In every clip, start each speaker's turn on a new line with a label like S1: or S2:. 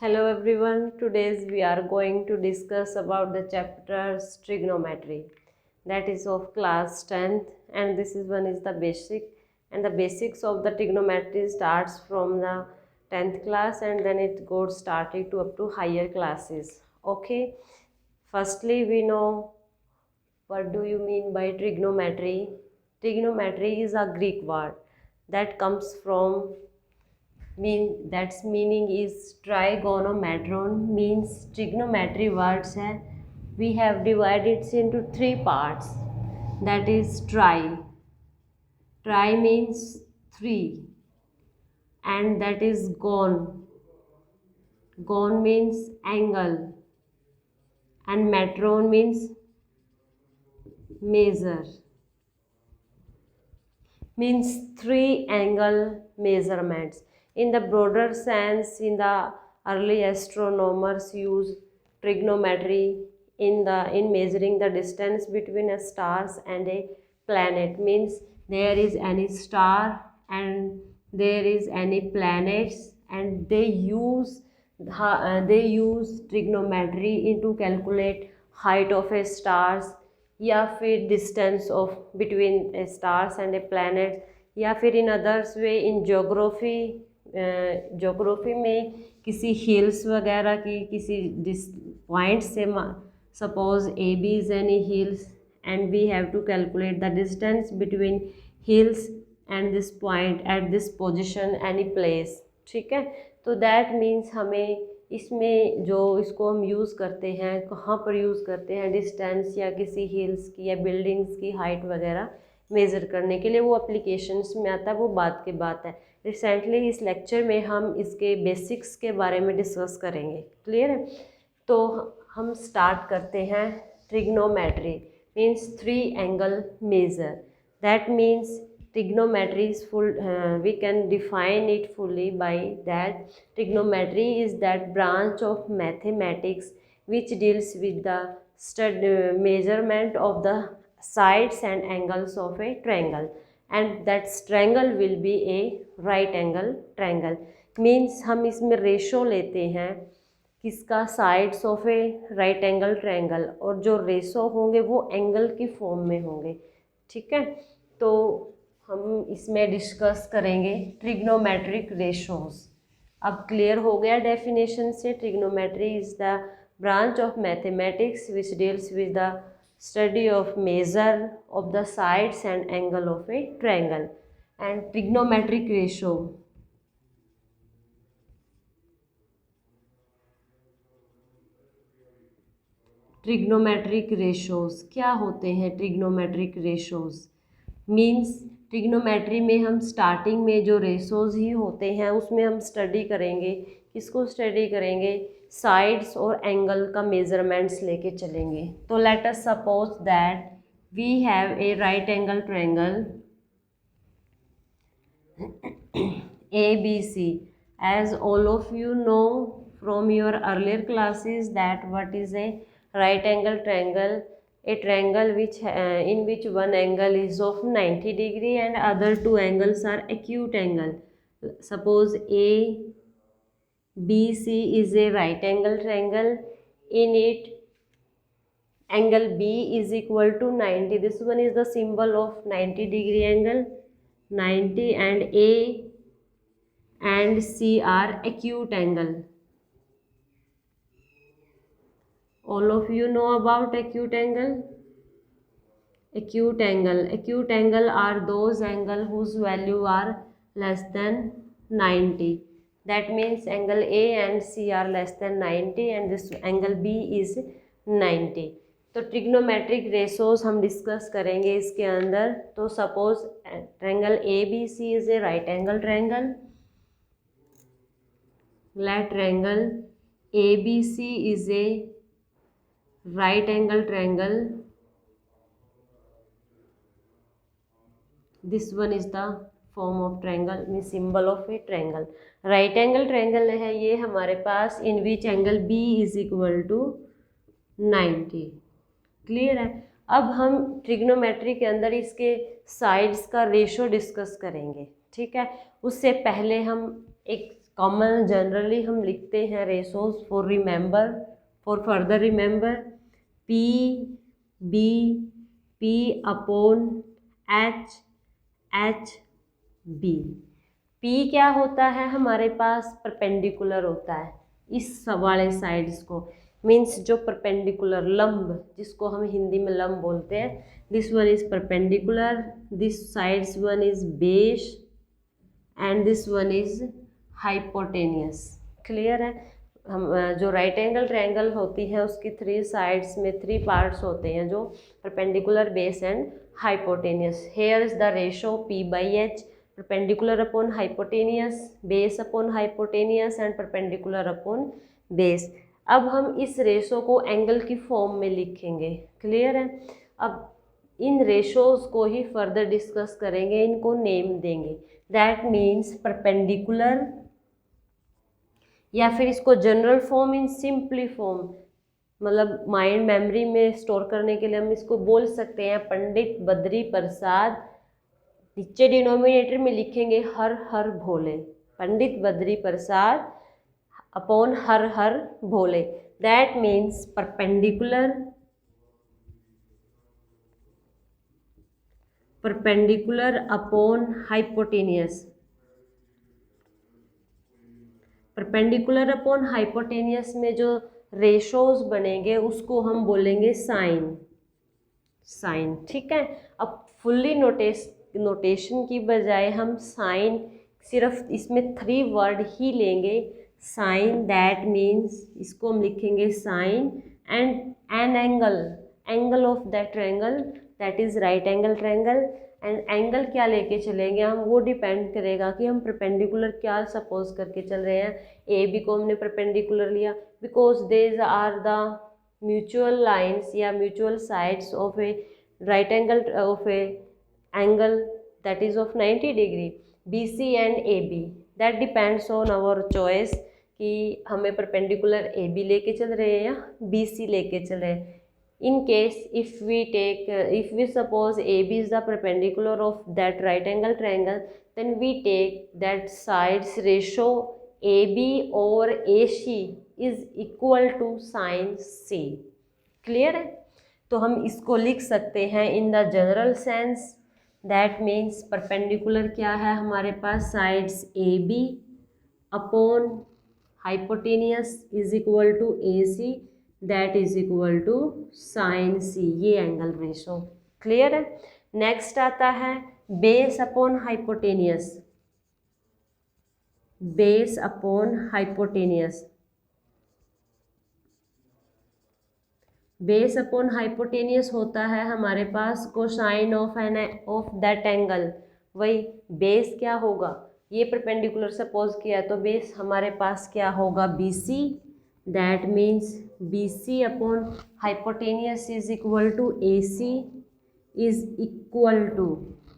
S1: Hello everyone, today we are going to discuss about the chapters trigonometry, that is of class 10th, and this is one is the basic, and the basics of the trigonometry starts from the 10th class and then it goes starting to up to higher classes. Okay, firstly we know what do you mean by trigonometry. Trigonometry is a Greek word that comes from that's meaning is trigonometron means trigonometry words है. We have divided it into three parts, that is tri means three, and that is gon means angle, and metron means measure, means three angle measurements. In the broader sense, in the early astronomers used trigonometry in measuring the distance between a stars and a planet. Means there is any star and there is any planets, and they use trigonometry to calculate height of a stars, या फिर distance of between stars and A planet, या फिर in others way in geography में किसी hills वगैरह की किसी point से suppose A B is any hills and we have to calculate the distance between hills and this point at this position any place. ठीक है, तो दैट मीन्स हमें इसमें जो इसको हम यूज़ करते हैं, कहाँ पर यूज़ करते हैं, डिस्टेंस या किसी हिल्स की या बिल्डिंग्स की हाइट वगैरह मेज़र करने के लिए, वो एप्लीकेशंस में आता है, वो बात की बात है. रिसेंटली इस लेक्चर में हम इसके बेसिक्स के बारे में डिस्कस करेंगे. क्लियर है? तो हम स्टार्ट करते हैं. Trigonometry means three angle measure. That means trigonometry is full, we can define it fully by that trigonometry is that branch of mathematics which deals with the measurement of the sides and angles of a triangle, and that triangle will be a right angle triangle. Means हम इसमें ratio लेते हैं किसका, sides of a right angle triangle, और जो ratio होंगे वो angle की फॉर्म में होंगे. ठीक है, तो हम इसमें डिस्कस करेंगे ट्रिग्नोमेट्रिक रेशोज. अब क्लियर हो गया डेफिनेशन से. Trigonometry is the branch of mathematics which deals with the study of measure of the sides and angle of A triangle. And trigonometric ratio trigonometric ratios क्या होते हैं? Trigonometric ratios means trigonometry में हम starting में जो ratios ही होते हैं उसमें हम स्टडी करेंगे. किसको स्टडी करेंगे? साइड्स और एंगल का मेजरमेंट्स लेके चलेंगे. तो let us suppose that we have a right angle triangle ABC. As all of you know from your earlier classes that what is a right angle triangle? A triangle which in which one angle is of 90 degree and other two angles are acute angle. Suppose ABC is a right angle triangle. In it angle B is equal to 90. This one is the symbol of 90 degree angle. 90 and A and C are acute angle. All of you know about acute angle. Acute angle are those angle whose value are less than 90. That means angle A and C are less than 90 and this angle B is 90. तो trigonometric ratios हम discuss करेंगे इसके अंदर. तो suppose triangle ABC is a right angle triangle. Let triangle ABC is a right angle triangle. This one is the form of triangle, means symbol of a triangle. Right angle triangle है ये हमारे पास, in which angle B is equal to 90. Clear है? अब हम trigonometry के अंदर इसके sides का रेशो डिस्कस करेंगे. ठीक है, उससे पहले हम एक कॉमन जनरली हम लिखते हैं ratios for remember, for further remember, P B P upon H H B. P क्या होता है हमारे पास, परपेंडिकुलर होता है इस वाले साइड्स को, मीन्स जो परपेंडिकुलर लंब, जिसको हम हिंदी में लंब बोलते हैं, this one is perpendicular, this sides one is base and this one is hypotenuse. Clear है। हम जो राइट एंगल ट्रायंगल होती है उसकी 3 साइड्स में 3 पार्ट्स होते हैं, जो perpendicular, base and hypotenuse. Here is the ratio P/H, perpendicular upon hypotenuse, base upon hypotenuse and perpendicular upon base. अब हम इस रेशो को एंगल की फॉर्म में लिखेंगे। क्लियर है। अब इन रेशोज को ही फर्दर डिस्कस करेंगे, इनको नेम देंगे। दैट मीन्स परपेंडिकुलर, या फिर इसको general form in simply form, मतलब माइंड मेमोरी में स्टोर करने के लिए हम इसको बोल सकते हैं पंडित बद्री प्रसाद। नीचे डिनोमिनेटर में लिखेंगे Har Har Bhole, Pandit Badri Prasad upon Har Har Bhole. That means perpendicular, perpendicular upon hypotenuse, perpendicular upon hypotenuse में जो रेशोज बनेंगे उसको हम बोलेंगे साइन, साइन। ठीक है। अब फुल्ली नोटेशन की बजाय हम साइन, सिर्फ इसमें 3 वर्ड ही लेंगे। साइन, दैट मीन्स इसको हम लिखेंगे sine and an angle, angle of that triangle, that is right angle triangle. And angle क्या लेके चलेंगे हम, वो डिपेंड करेगा कि हम परपेंडिकुलर क्या सपोज करके चल रहे हैं। ए बी को हमने परपेंडिकुलर लिया because these are the mutual lines या mutual sides of a right angle of a angle that is of 90 degree, B C and A B. That depends on our choice कि हमें perpendicular A B लेके चल रहे हैं या B C लेके चल रहे हैं। In case if we suppose AB is the perpendicular of that right angle triangle, then we take that sides ratio AB or AC is equal to sin C। Clear है। तो हम इसको लिख सकते हैं in the general sense, that means perpendicular क्या है हमारे पास, sides AB upon hypotenuse is equal to AC, that is equal to sine C, ये एंगल रेशो। क्लियर है। नेक्स्ट आता है base upon hypotenuse, base upon hypotenuse, base upon hypotenuse होता है हमारे पास कोसाइन ऑफ दैट एंगल। वही base क्या होगा, ये परपेंडिकुलर सपोज किया तो बेस हमारे पास क्या होगा, B C. That means BC upon hypotenuse is equal to AC is equal to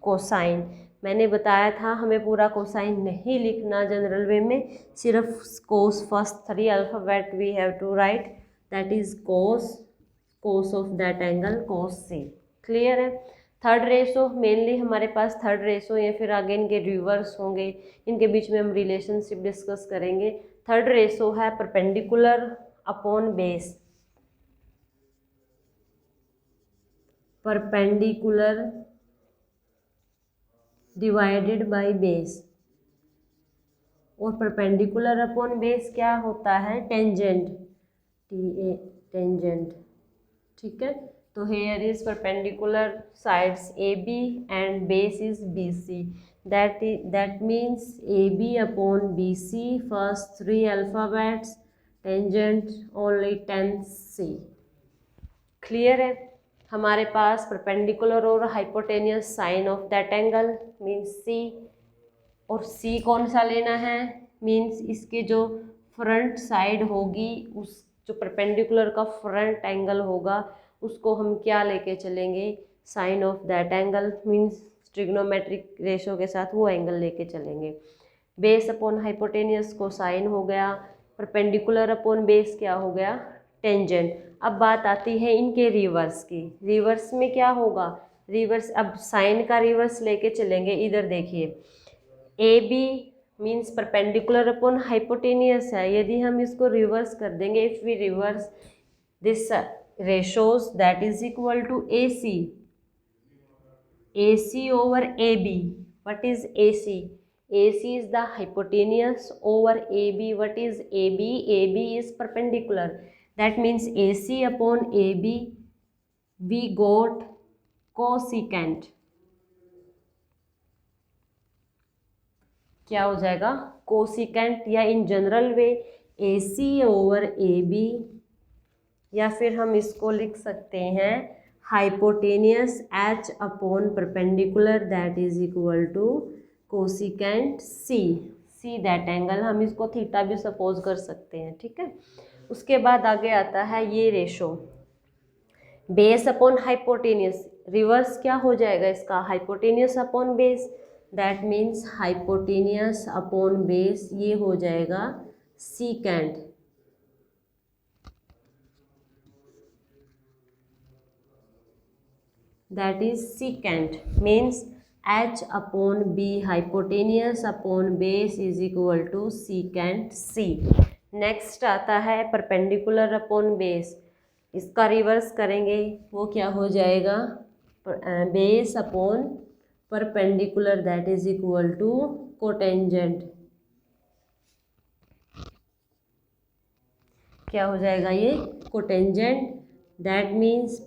S1: cosine। मैंने बताया था हमें पूरा कोसाइन नहीं लिखना जनरल वे में, सिर्फ cos first 3 alphabet we have to write, that is cos, cos of that angle cos C. Clear है। थर्ड रेशो मेनली हमारे पास थर्ड रेशो या फिर आगे इनके रिवर्स होंगे, इनके बीच में हम रिलेशनशिप डिस्कस करेंगे। थर्ड रेशो है perpendicular upon base, perpendicular divided by base, और परपेंडिकुलर अपॉन बेस क्या होता है, टेंजेंट, टेंजेंट। ठीक है। तो here is perpendicular sides A B and base is B C, that means AB upon BC, first 3 alphabets, tangent only 10C। Clear है। हमारे पास परपेंडिकुलर और hypotenuse sine of that angle means C, और C कौन सा लेना है, means इसके जो फ्रंट साइड होगी, उस जो परपेंडिकुलर का फ्रंट एंगल होगा उसको हम क्या लेके चलेंगे, sine of that angle, means trigonometric ratio के साथ वो एंगल लेके चलेंगे। बेस अपॉन हाइपोटेनियस को साइन हो गया, परपेंडिकुलर अपॉन बेस क्या हो गया, टेंजेंट। अब बात आती है इनके रिवर्स की। रिवर्स में क्या होगा, रिवर्स अब साइन का रिवर्स लेके चलेंगे। इधर देखिए A B means perpendicular upon hypotenuse है। यदि हम इसको रिवर्स कर देंगे, if we reverse this ratios that is equal to AC over AB. What is AC? AC is the hypotenuse over AB. What is AB? AB is perpendicular. That means AC upon AB we got cosecant. क्या हो जाएगा? Cosecant, या in general way AC over AB, या फिर हम इसको लिख सकते हैं hypotenuse H upon perpendicular that is equal to cosecant C that angle. हम इसको थीटा भी सपोज कर सकते हैं, ठीक है। उसके बाद आगे आता है ये ratio base upon hypotenuse. Reverse क्या हो जाएगा इसका? Hypotenuse upon base, that means hypotenuse upon base, ये हो जाएगा secant. That is secant, means H upon B hypotenuse upon base is equal to secant C. Next आता है परपेंडिकुलर अपॉन बेस। इसका रिवर्स करेंगे, वो क्या हो जाएगा? Base upon perpendicular that is equal to cotangent. क्या हो जाएगा ये? Cotangent. That means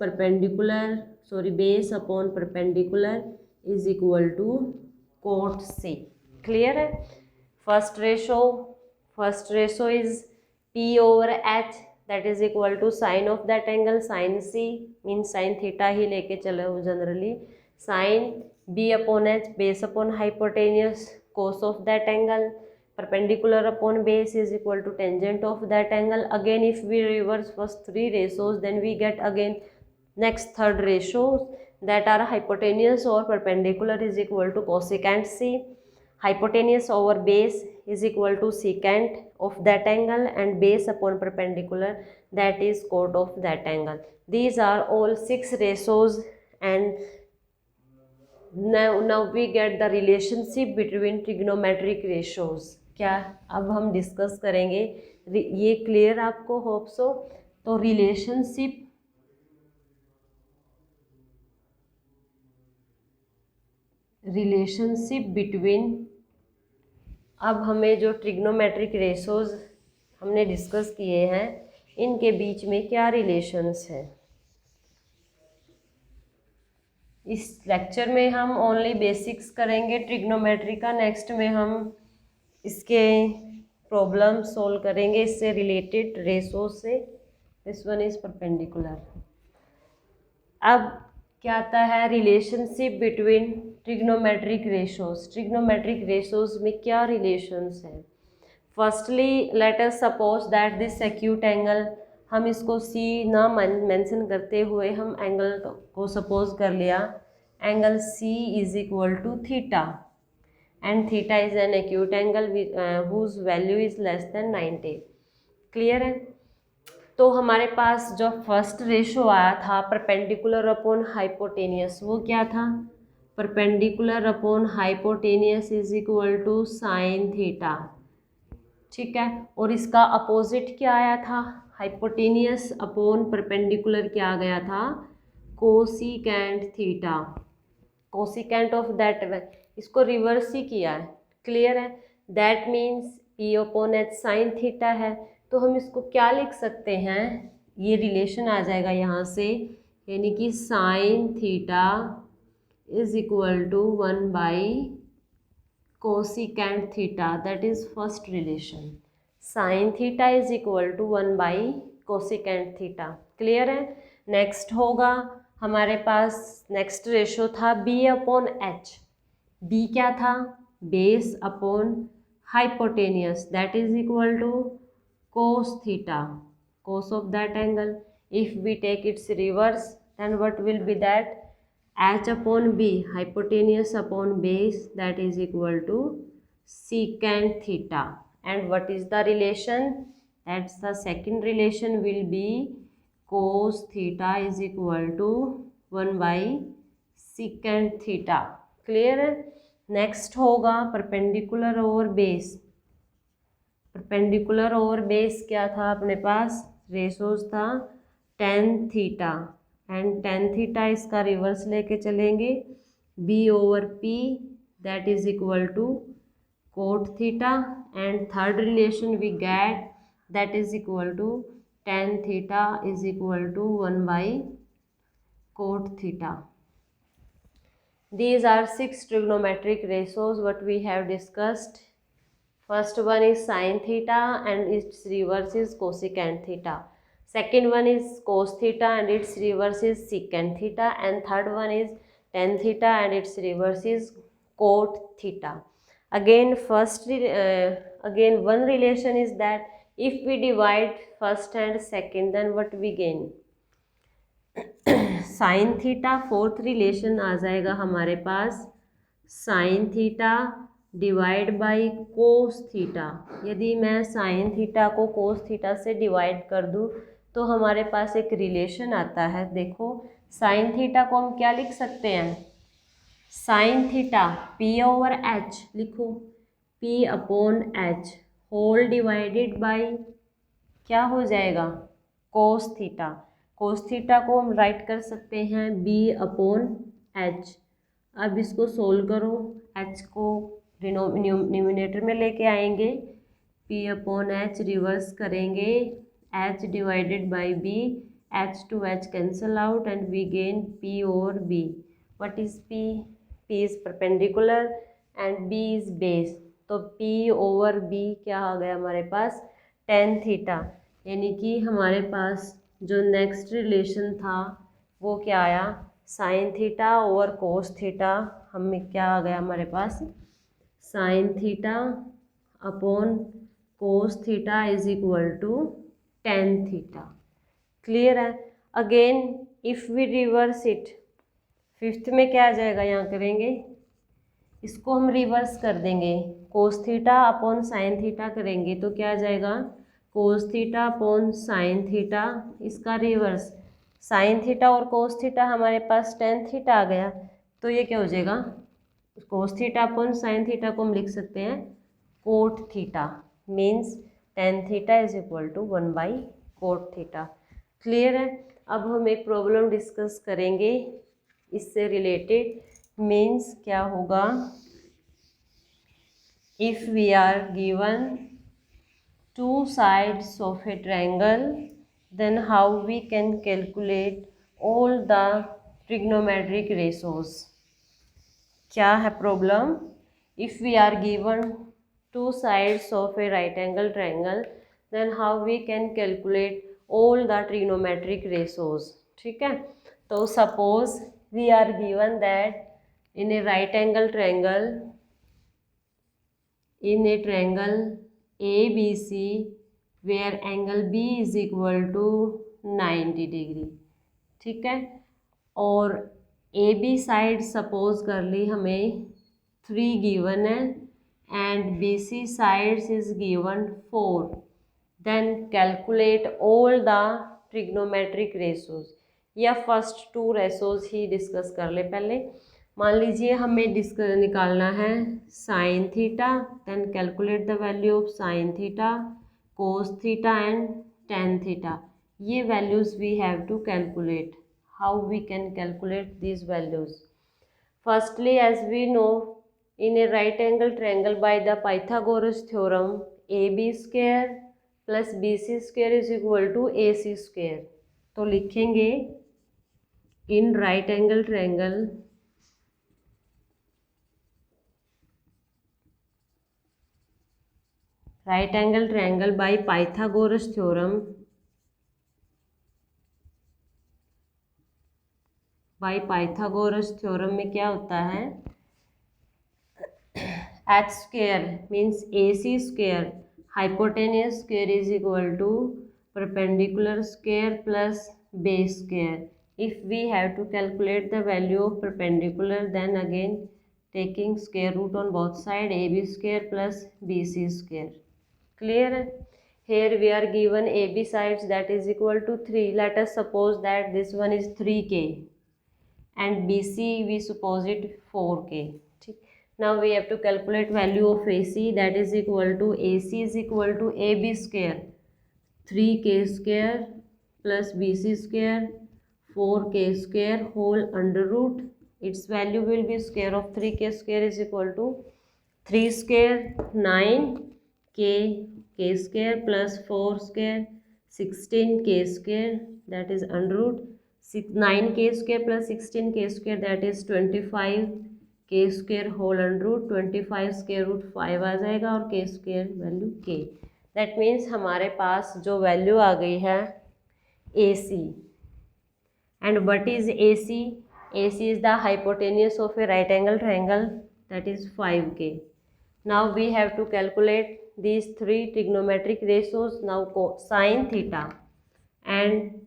S1: base upon perpendicular is equal to cot C. Clear है? First ratio is P over H that is equal to sine of that angle sine C, means sine theta ही लेके चले हो generally. Sine B upon H base upon hypotenuse cos of that angle, perpendicular upon base is equal to tangent of that angle. Again if we reverse first three ratios, then we get again next third ratios that are hypotenuse or perpendicular is equal to cosecant C. Hypotenuse over base is equal to secant of that angle, and base upon perpendicular that is cot of that angle. These are all 6 ratios, and now we get the relationship between trigonometric ratios. क्या अब हम discuss करेंगे, ये clear आपको? Hope so. तो relationship between, अब हमें जो ट्रिग्नोमेट्रिक रेशोज हमने डिस्कस किए हैं, इनके बीच में क्या रिलेशंस हैं। इस लेक्चर में हम ओनली बेसिक्स करेंगे ट्रिग्नोमेट्री का। नेक्स्ट में हम इसके प्रॉब्लम सोल्व करेंगे इससे रिलेटेड रेशो से। This one is perpendicular. अब क्या आता है? Relationship between trigonometric ratios. Trigonometric ratios में क्या रिलेशंस हैं? Firstly late us suppose that this acute angle, हम इसको C ना मेंशन करते हुए हम एंगल को सपोज कर लिया, angle C is equal to theta, and theta is an acute angle whose value is less than 90. Clear है? तो हमारे पास जो फर्स्ट रेशो आया था परपेंडिकुलर अपॉन हाइपोटेनियस, वो क्या था? Perpendicular upon hypotenuse is equal to sine theta, ठीक है। और इसका अपोजिट क्या आया था? हाइपोटेनियस अपॉन परपेंडिकुलर क्या आ गया था? Cosecant theta, cosecant of that. इसको रिवर्स ही किया है। क्लियर है? That means P upon H sine theta है, तो हम इसको क्या लिख सकते हैं? ये रिलेशन आ जाएगा यहाँ से, यानी कि sine theta is equal to 1 by cosecant theta, that is first relation. Sine theta is equal to 1 by cosecant theta. Clear है? नेक्स्ट होगा हमारे पास, नेक्स्ट रेशो था B अपॉन H। B क्या था? Base upon hypotenuse that is equal to cos theta, cos of that angle. If we take its reverse then what will be that? H upon B, hypotenuse upon base, that is equal to secant theta. And what is the relation? That's the second relation will be cos theta is equal to 1 by secant theta. Clear है? Next होगा perpendicular over base. Perpendicular over base क्या था अपने पास, ratios था tan theta, and tan theta इसका reverse लेके चलेंगे b over p, that is equal to cot theta, and third relation we get that is equal to tan theta is equal to 1 by cot theta. These are 6 trigonometric ratios what we have discussed. First one is sin theta and its reverse is cosecant theta. Second one is cos theta and its reverse is secant theta. And third one is tan theta and its reverse is cot theta. Again again one relation is that if we divide first and second, then what we gain? Sine theta fourth relation आ जाएगा हमारे पास, sine theta divide by cos theta. यदि मैं sign theta को cos theta से divide कर दूं तो हमारे पास एक रिलेशन आता है। देखो साइन थीटा को हम क्या लिख सकते हैं, sine theta P over H लिखो, P upon H whole divided by क्या हो जाएगा, कोस थीटा। कोस थीटा को हम राइट कर सकते हैं b अपॉन एच। अब इसको सोल्व करो, h को न्यूमिनेटर में लेके आएंगे, p अपॉन एच रिवर्स करेंगे, h divided by b, h to h cancel out and we gain p over b। What is p? p is perpendicular and b is base, तो p over b क्या आ गया हमारे पास, tan theta. यानी कि हमारे पास जो नेक्स्ट रिलेशन था वो क्या आया, sine theta over cos theta. हमें क्या आ गया हमारे पास, sine theta upon cos theta is equal to tan theta. Clear है? Again if we reverse it, fifth में क्या आ जाएगा, यहाँ करेंगे इसको हम रिवर्स कर देंगे, कोस थीटा अपॉन साइन थीटा करेंगे तो क्या आ जाएगा, cos theta upon sine theta, इसका रिवर्स साइन थीटा और कोस थीटा हमारे पास tan थीटा आ गया, तो ये क्या हो जाएगा, cos theta upon sine theta को हम लिख सकते हैं cot theta, means tan theta is equal to 1 by cot theta. Clear है? अब हम एक प्रॉब्लम डिस्कस करेंगे इससे रिलेटेड, मीन्स क्या होगा, if we are given two sides of a triangle, then how we can calculate all the trigonometric ratios। क्या है problem, if we are given two sides of a right angle triangle, then how we can calculate all the trigonometric ratios। ठीक है, तो suppose we are given that in a right angle triangle, in a triangle ABC where angle B is equal to 90 degree. ठीक है, और AB side suppose कर ली हमें 3 given है and BC sides is given 4, then calculate all the trigonometric ratios. या first 2 ratios ही discuss कर ले पहले। मान लीजिए हमें निकालना है sine theta, then calculate the value of sine theta, cos theta and tan theta. ये values we have to calculate. How we can calculate these values? Firstly as we know in a right angle triangle by the Pythagoras theorem, AB square plus BC square is equal to AC square. तो लिखेंगे in right angle triangle right angle triangle by Pythagoras theorem, by Pythagoras theorem में क्या होता है, h square means AC square hypotenuse square is equal to perpendicular square plus base square. If we have to calculate the value of perpendicular, then again taking square root on both side, AB square plus BC square। Clear? Here we are given AB sides that is equal to 3. Let us suppose that this one is 3K and BC we suppose it 4K। ठीक, Now we have to calculate value of AC, that is equal to AC is equal to AB square 3k square plus BC square 4k square whole under root. Its value will be square of 3k square is equal to 3 square 9k k square plus 4 square 16k square, that is under root 9k square plus 16k square, that is 25 k square whole under root 25 square root 5 आ जाएगा और k square value k. That means हमारे पास जो value आ गई है AC. And what is AC? AC is the hypotenuse of a right angle triangle, that is 5k. Now we have to calculate these three trigonometric ratios. Now sin theta, and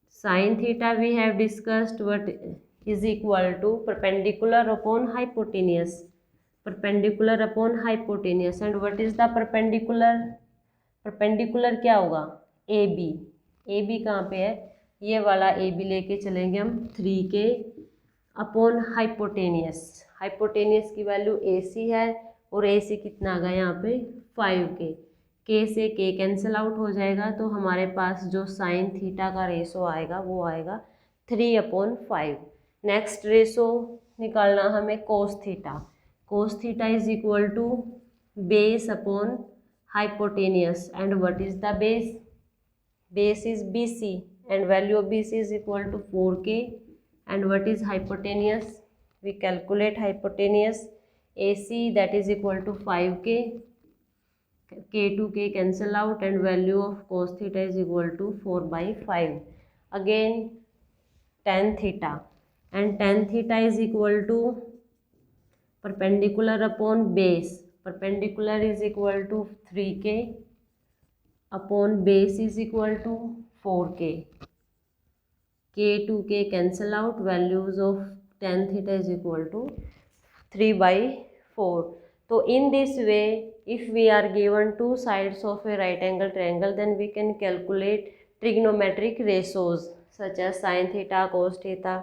S1: sin theta we have discussed what is equal to perpendicular upon hypotenuse. Perpendicular upon hypotenuse. And what is the perpendicular? perpendicular क्या होगा? AB. AB कहाँ पे है? ये वाला AB लेके चलेंगे हम 3k अपॉन हाइपोटेनियस. हाइपोटेनियस की वैल्यू AC है और AC कितना आ गया यहाँ पे 5k. k से k कैंसिल आउट हो जाएगा तो हमारे पास जो साइन थीटा का रेशो आएगा वो आएगा 3/5. नेक्स्ट रेशो निकालना हमें cos theta. Cos theta is equal to base upon hypotenuse. And what is the base? Base is BC and value of BC is equal to 4k. And what is hypotenuse? We calculate hypotenuse AC, that is equal to 5k. k to k cancel out and value of cos theta is equal to 4/5. Again tan theta, and tan theta is equal to perpendicular upon base. Perpendicular is equal to 3k upon base is equal to 4k. k to k cancel out, values of tan theta is equal to 3/4. So in this way, if we are given two sides of a right angle triangle, then we can calculate trigonometric ratios such as sin theta, cos theta,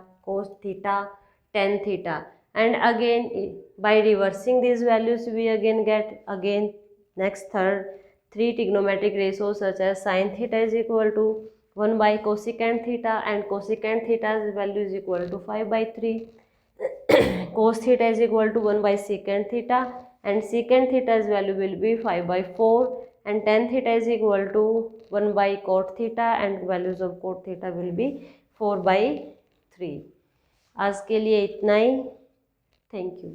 S1: tan theta. And again by reversing these values we again get next three trigonometric ratios such as sin theta is equal to 1 by cosecant theta, and cosecant theta's value is equal to 5/3. Cos theta is equal to 1 by secant theta, and secant theta's value will be 5/4, and tan theta is equal to 1 by cot theta, and values of cot theta will be 4/3. आज के लिए इतना ही. Thank you.